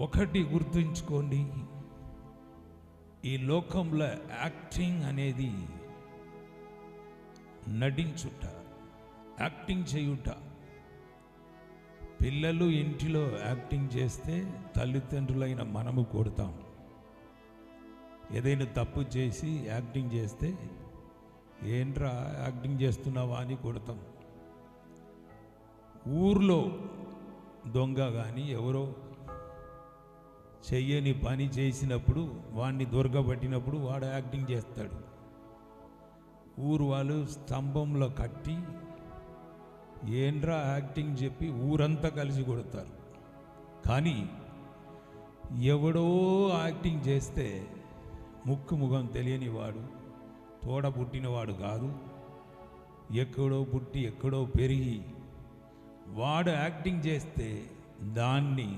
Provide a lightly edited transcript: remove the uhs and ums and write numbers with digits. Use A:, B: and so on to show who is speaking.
A: ఒకటి గుర్తుంచుకోండి, ఈ లోకంలో యాక్టింగ్ అనేది నటించుట, యాక్టింగ్ చేయుట. పిల్లలు ఇంటిలో యాక్టింగ్ చేస్తే తల్లిదండ్రులైన మనము కొడతాం. ఏదైనా తప్పు చేసి యాక్టింగ్ చేస్తే ఏంట్రా యాక్టింగ్ చేస్తున్నావా అని కొడతాం. ఊర్లో దొంగ కానీ ఎవరో చెయ్యని పని చేసినప్పుడు వాడిని దొరకబట్టినప్పుడు వాడు యాక్టింగ్ చేస్తాడు. ఊరు వాళ్ళు స్తంభంలో కట్టి ఏంట్రా యాక్టింగ్ చెప్పి ఊరంతా కలిసి కొడతారు. కానీ ఎవడో యాక్టింగ్ చేస్తే ముక్కు ముఖం తెలియని వాడు, తోడ పుట్టినవాడు కాదు, ఎక్కడో పుట్టి ఎక్కడో పెరిగి వాడు యాక్టింగ్ చేస్తే దాన్ని